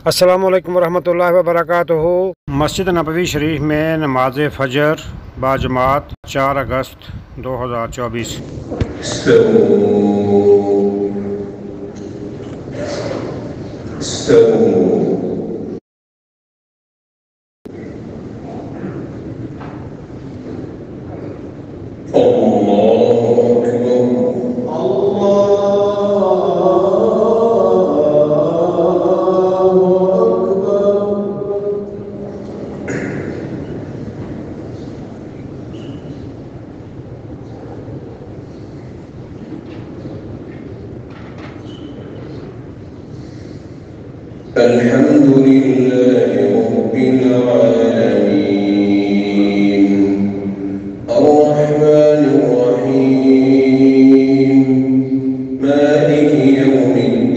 अस्सलामुअलैकुम वरहमतुल्लाहि वबरकातुहू। मस्जिद नबवी शरीफ में नमाज फ़जर बाजमात 4 अगस्त 2024। अल्हम्दुलिल्लाहि रब्बिल आलमीन अर्रहमानिर रहीम मालिकि यौमिद्दीन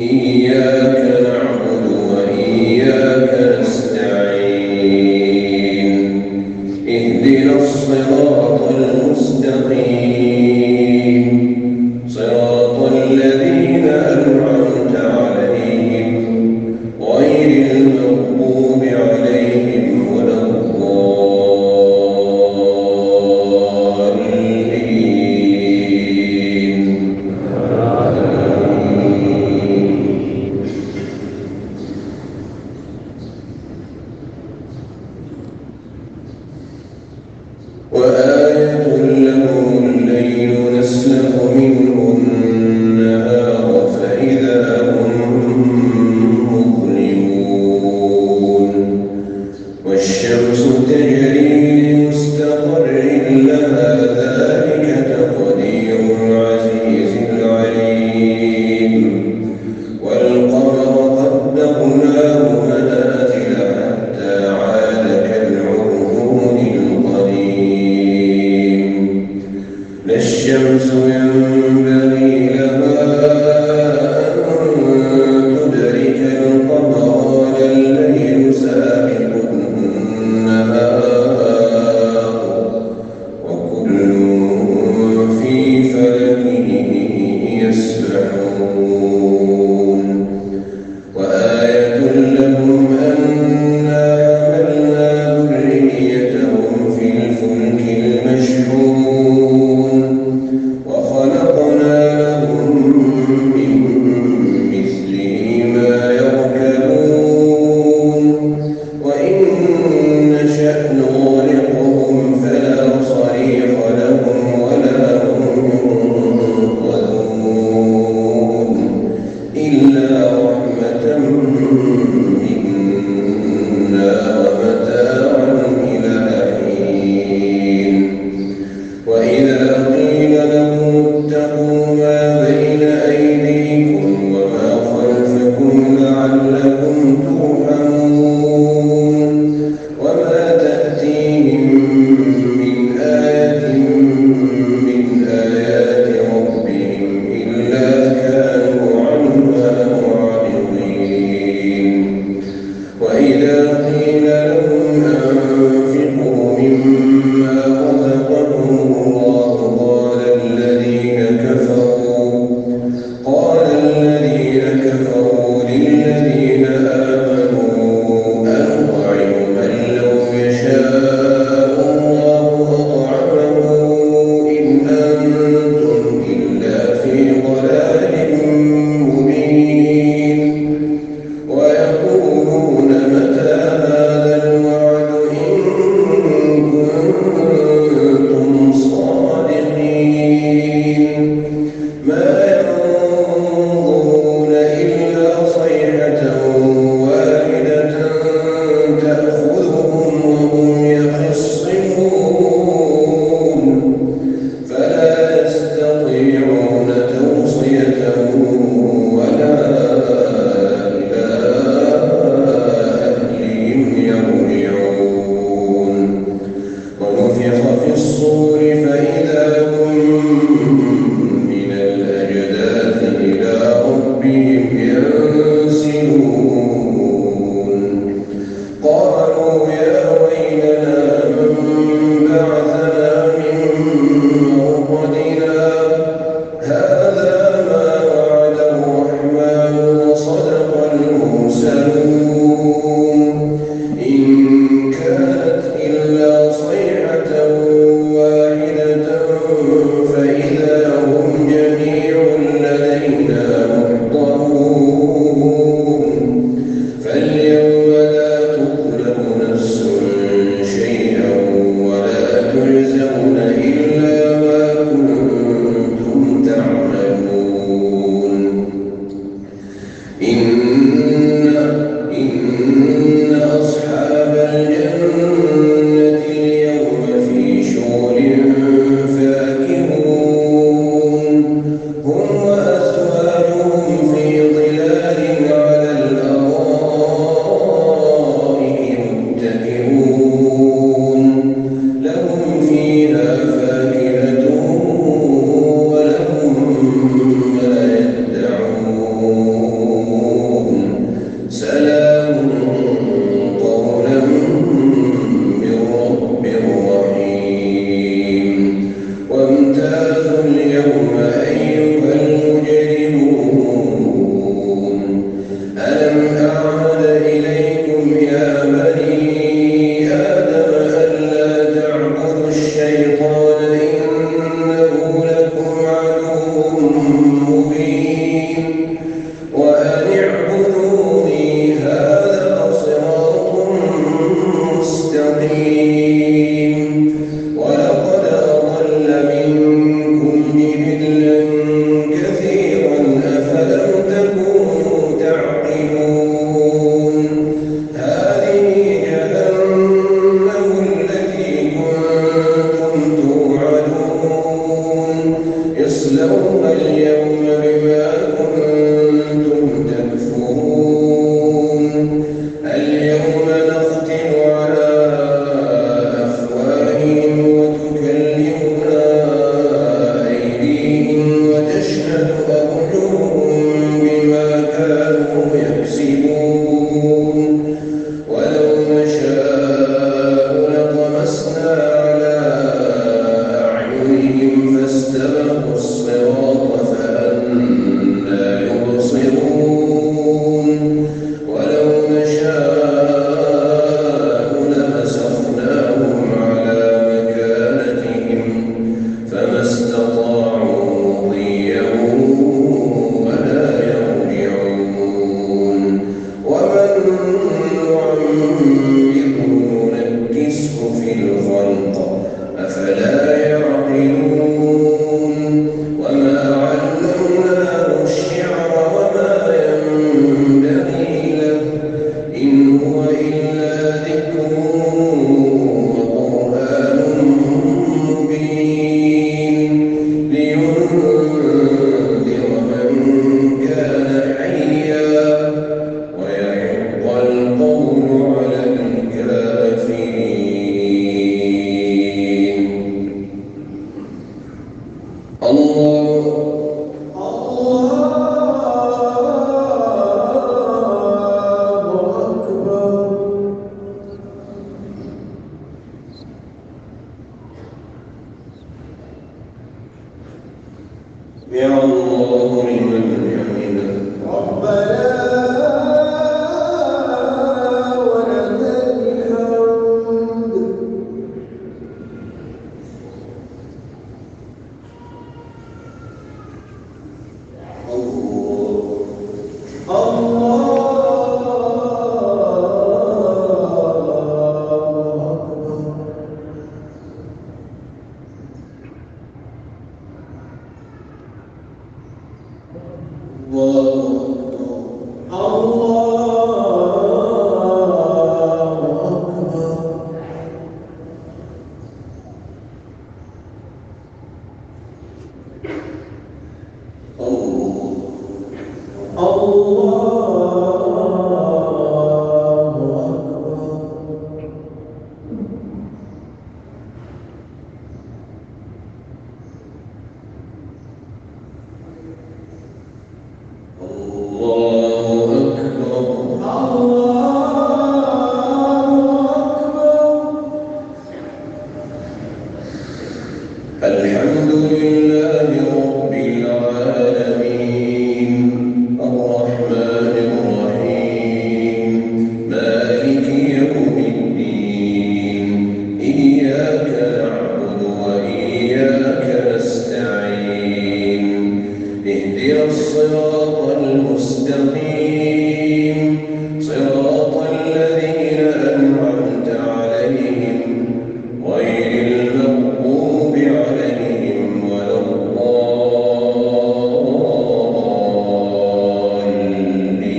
इय्याका नअबुदु व इय्याका नस्तईन इहदिनस सिरातल मुस्तक़ीम सिरातल लज़ीना أنعمت عليهم غير المغضوب عليهم ولا الضالين. وآية لهم الليل نسلخ منه النهار فإذا هم مظلمون والشمس تجري لمستقر لها ذلك تقدير العزيز العليم والقمر قدرناه منازل حتى عاد كالعرجون القديم لا الشمس ينبغي لها أن تدرك القمر ولا الليل سابق النهار وكل في فلك يسبحون. وآية لهم أنا حملنا ذريتهم في الفلك المشحون وخلقنا لهم من مثله ما يركبون وإن نشأ نغرقهم فلا صريخ لهم ولا هم ينقذون إلا رحمة منا ومتاعا إلى حين. وإذا قيل لهم اتقوا ما بين أيديكم وما خلفكم لعلكم ترحمون وما تأتيهم من آية من آيات ربهم إلا كانوا عنها معرضين. إن أصحاب الجنة اليوم في شغل فاكهون هم وأزواجهم في ظلال على الأرائك متكئون لهم فيها فاكهة ولهم ما يدعون سلام قولا من رب رحيم وامتازوا اليوم أيها المجرمون ألم أعهد إليكم يا بني آدم ألا تعبدوا الشيطان إنه لكم عدو مبين وأن اعبدوني هذا صراط مستقيم ولقد أضل منكم جبلا كثيرا أفلم تكونوا تعقلون هذه جهنم التي كنتم توعدون اصلوها اليوم بما كنتم تكفرون اليوم نختم على أفواههم وتكلمنا أيديهم وتشهد أرجلهم بما كانوا يكسبون ولو نشاء لطمسنا على أعينهم فاستبقوا الصراط فأنى يبصرون ولو نشاء لمسخناهم على مكانتهم فما استطاعوا مضيا ولا يرجعون ومن نعمره ننكسه في الخلق أفلا يعقلون وما علمناه الشعر وما ينبغي له إن هو إلا ذكر وقرآن مبين لينذر من كان حيا ويحق القول على الكافرين الله سمع الله لمن حمده ربنا ولك الحمد الحمد لله رب العالمين الرحمن الرحيم مالك يوم الدين إياك نعبد وإياك نستعين اهدنا الصراط المستقيم صراط الذين أنعمت عليهم غير المغضوب عليهم ولا الضالين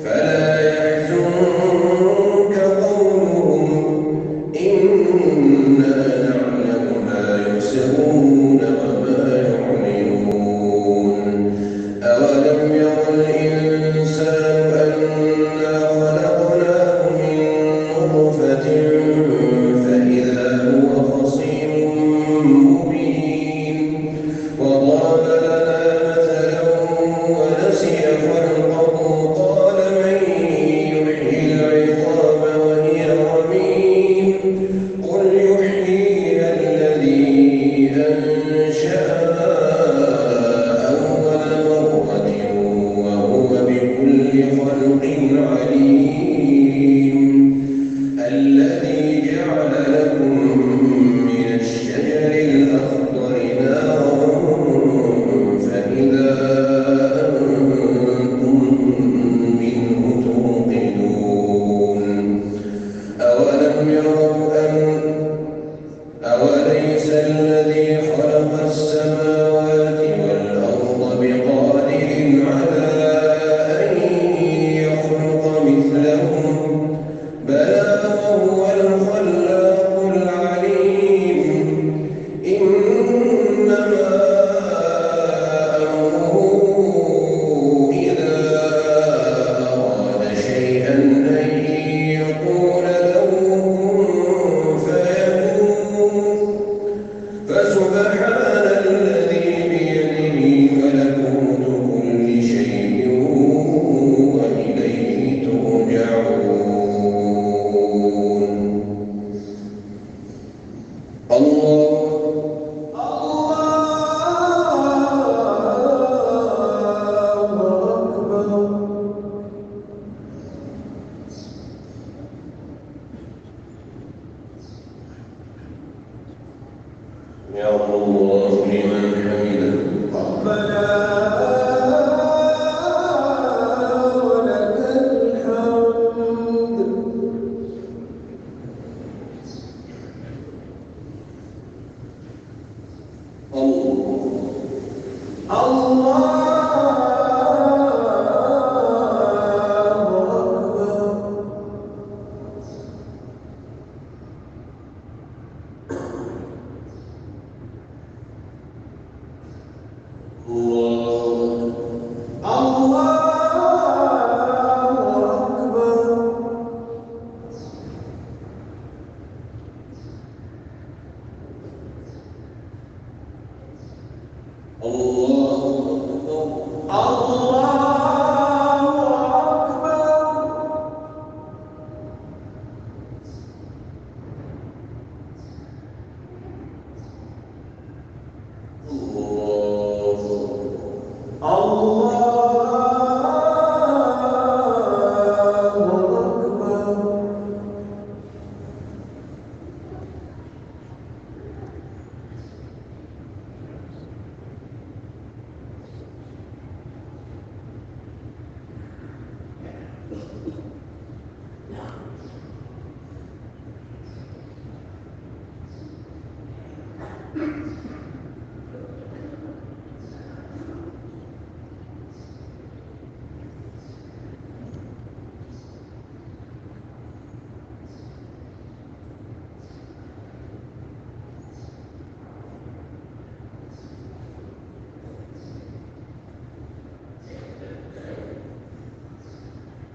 فلا يحزنك قولهم إنا نعلم ما يسرون وما يعلنون أولم ير الإنسان أنا خلقناه من نطفة فإذا هو خصيم مبين وضرب لنا مثلا ونسي خلقه قال من يحيي العظام وهي رميم قل يحييها الذي أنشأها أول مرة وهو بكل خلق عليم الذي جعل لكم من الشجر الأخضر نارا فإذا أنتم منه توقدون أولم يروا أوليس الذي خلق السماوات والأرض بقادر على أن يخلق مثلهم بلى وهو الخلاق العليم إنما أمره إذا أراد شيئا أن يقول له كن فيكون فسبحان الذي بيده ملكوت كل شيء وإليه ترجعون الله يا الله لمن حمده ربنا ولك الحمد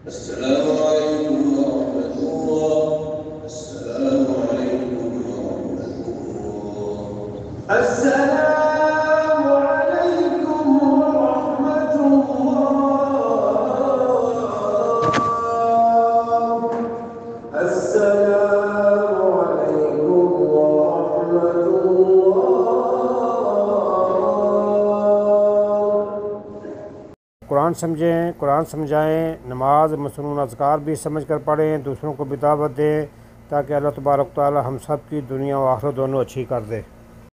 السلام عليكم ورحمة الله. السلام عليكم ورحمة الله. السلام عليكم ورحمة الله. السلام عليكم ورحمة الله. कुरान समझें, कुरान समझाएँ, नमाज मसनून अज़कार भी समझ कर पढ़ें, दूसरों को भी दावत दें ताकि अल्लाह तबारक व तआला हम सब की दुनिया व आखिरत दोनों अच्छी कर दे।